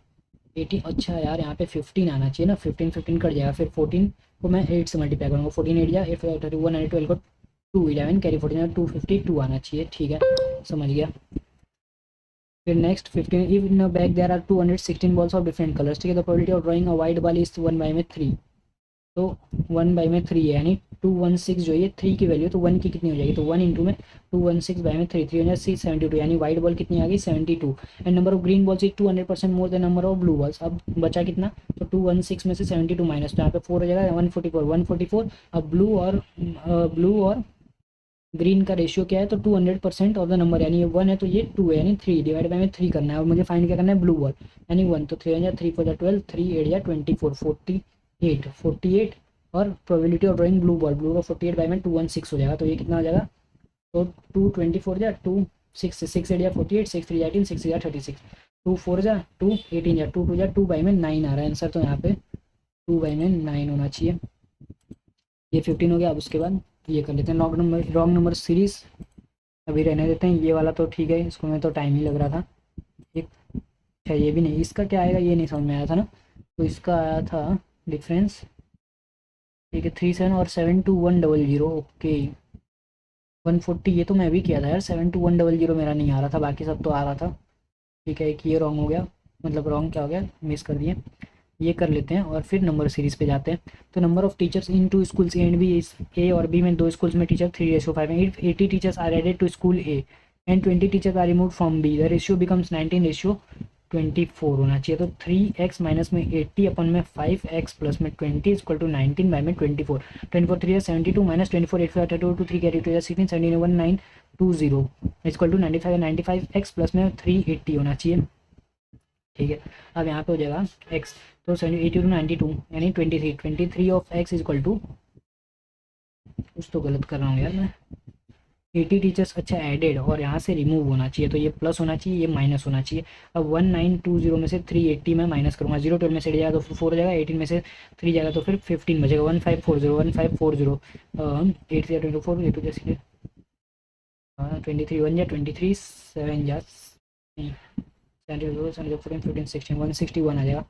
18, अच्छा यार यहाँ पे 15 आना चाहिए ना, 15 15 कट जाएगा, फिर 14 को मैं 8 से मल्टीप्लाई करूँगा, 14 8 या 8 31 और 12 को 2 11 कैरी 14 252 आना चाहिए, ठीक है, समझ गया। फिर next 15, if in a bag there are 216 balls of different colours, ठीक है, the probability of drawing a white ball is 1 by में 3, तो 1 बाई में 3 है, यानी 216 जो है 3 की वैल्यू, तो 1 की कितनी हो जाएगी, तो 1 इंटू में 216 बाई में 3 3 हो जाए 672, यानी वाइट बॉल कितनी आ गई 72, and number of green balls is 200% more than number of blue balls. अब बचा कितना, तो 216 में से 72 माइनस, तो यहाँ पे 4 हो जाएगा 144 अब ब्लू और ग्रीन का रेशियो क्या है, तो 200% ऑफ द नंबर, यानी ये 1 है तो ये 2 है, यानी 3 डिवाइड बाई में 3 करना है, और मुझे फाइंड क्या करना है ब्लू बॉल, यानी 1, तो 3 3 4 12 3 8 24 48 और प्रोबेबिलिटी ऑफ ड्राइंग ब्लू का 48 बाई में 216 हो जाएगा, तो ये कितना हो जाएगा, तो 224 जा 2 6 6 8 या 48 6 3 18 6 या 36 2 4 जा 2 18 या 2 2 जा 2 बाई में 9 आ रहा है आंसर, तो यहाँ पे 2 बाई में 9 होना चाहिए। ये 15 हो गया। अब उसके बाद ये कर लेते हैं रॉन्ग नंबर सीरीज, अभी रहने देते हैं, ये वाला तो ठीक है, इसको में तो टाइम ही लग रहा था एक, अच्छा ये भी नहीं, इसका क्या आएगा ये नहीं समझ में आया था ना, तो इसका आया था डिफरेंस, ठीक है, 37 और 72100, ओके 140, ये तो मैं भी किया था यार, 72100 मेरा नहीं आ रहा था, बाकी सब तो आ रहा था, ठीक है, एक ये रॉन्ग हो गया, मतलब रॉन्ग क्या हो गया, मिस कर दिए, ये कर लेते हैं और फिर नंबर सीरीज पे जाते हैं। तो number of teachers in two schools A and B, A और बी में 2 स्कूल्स में टीचर 3:5 है, 80 teachers are added to school A and 20 teachers are remove from B, the ratio becomes 19:24 होना चाहिए, तो 3x माइनस में 80 अपन में 5x प्लस में 20 इक्वल टू 19 बाई में 24 24 3 72 minus 24 8 5 32 2 3 carry 2 16 17 1920 equal to 95 x plus में 380 होना चाहिए, ठीक है। अब यहाँ पे हो जाएगा x, तो 80 टू 92 यानी 23 ऑफ x इक्वल टू, कुछ तो गलत कर रहा हूँ यार मैं, 80 टीचर्स अच्छा एडेड और यहाँ से रिमूव होना चाहिए, तो ये प्लस होना चाहिए, ये माइनस होना चाहिए। अब 1920 में से 380 में माइनस करूँगा, 0 12 में से जाएगा तो फिर 4 हो जाएगा, 18 में से 3 जाएगा तो फिर 15 बचेगा, 1540 8 से 24 8 जैसे 23 1 या 23 7 या 14 15 16 161 आ जाएगा,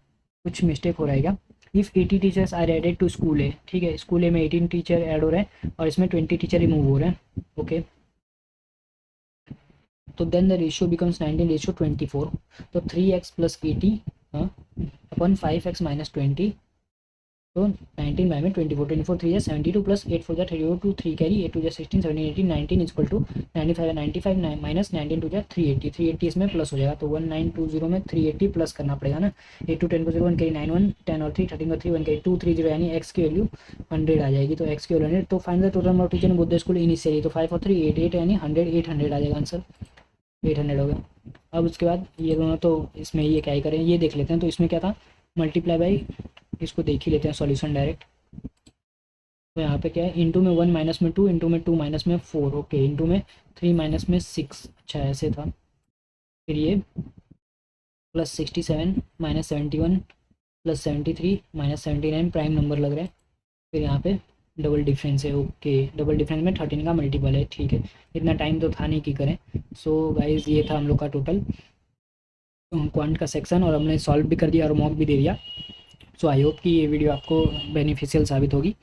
कुछ मिस्टेक हो रहा है क्या। If 80 teachers are added to school A, ठीक है, स्कूल ए में 18 टीचर ऐड हो रहे हैं और इसमें 20 टीचर रिमूव हो रहे हैं, ओके, तो देन द रेशियो बिकम्स 19:24, तो 3x plus 80 upon 5x minus 20 तो 19 बाई में 24, 24 3 72 plus 8 4 32 3 carry 8 2 16 17 18 19 is equal to 95 95 minus 19 2 380 380 इसमें प्लस हो जाएगा, तो 1920 में 380 प्लस करना पड़ेगा ना। 8 टू 10 को 0 1 कैरी 9 1 10 और 3 13 को 3 1 कैरी 2 3 0 यानी एक्स की वैल्यू 100 आ जाएगी, तो एक्स की वैल्यू 100। तो final total number of teacher in both the school initially, तो 5 और 3 8 8 यानी 100 800 आ जाएगा आंसर, 800 हो गया। अब उसके बाद ये दोनों तो इसमें ये क्या ही करें, ये देख लेते हैं। तो इसमें क्या था, मल्टीप्लाई बाई, इसको देख ही लेते हैं सॉल्यूशन डायरेक्ट। तो यहाँ पे क्या है, इंटू में 1 माइनस में 2 इंटू में 2 माइनस में 4, ओके, इंटू में 3 माइनस में 6, अच्छा ऐसे था। फिर ये plus 67 minus 71 plus 73 minus 79 prime number लग रहा है। फिर यहाँ पे डबल डिफरेंस है, ओके, डबल डिफरेंस में 13 का मल्टीपल है, ठीक है। इतना टाइम तो था नहीं कि करें। सो गाइज ये था हम लोग का टोटल क्वांट का सेक्शन, और हमने सॉल्व भी कर दिया और मॉक भी दे दिया। सो आई होप कि ये वीडियो आपको बेनिफिशियल साबित होगी।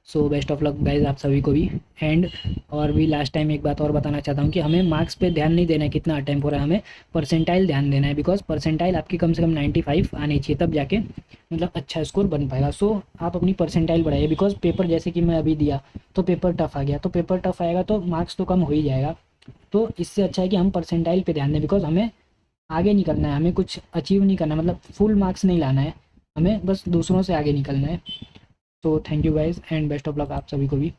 So best of luck guys आप सभी को भी। एंड और भी लास्ट टाइम एक बात और बताना चाहता हूँ कि हमें मार्क्स पे ध्यान नहीं देना है कितना अटैम्प्ट हो रहा है, हमें परसेंटाइल ध्यान देना है, बिकॉज परसेंटाइल आपकी कम से कम 95 आनी चाहिए, तब जाके मतलब अच्छा स्कोर बन पाएगा। सो आप अपनी परसेंटाइल बढ़ाइए, बिकॉज पेपर जैसे कि मैं अभी दिया तो पेपर टफ आ गया, तो पेपर टफ आएगा तो मार्क्स तो कम हो ही जाएगा। तो इससे अच्छा है कि हम परसेंटाइल पे ध्यान दें, बिकॉज हमें आगे निकलना है, हमें कुछ अचीव नहीं करना, मतलब फुल मार्क्स नहीं लाना है, हमें बस दूसरों से आगे निकलना है। तो thank you guys and best of luck आप सभी को भी।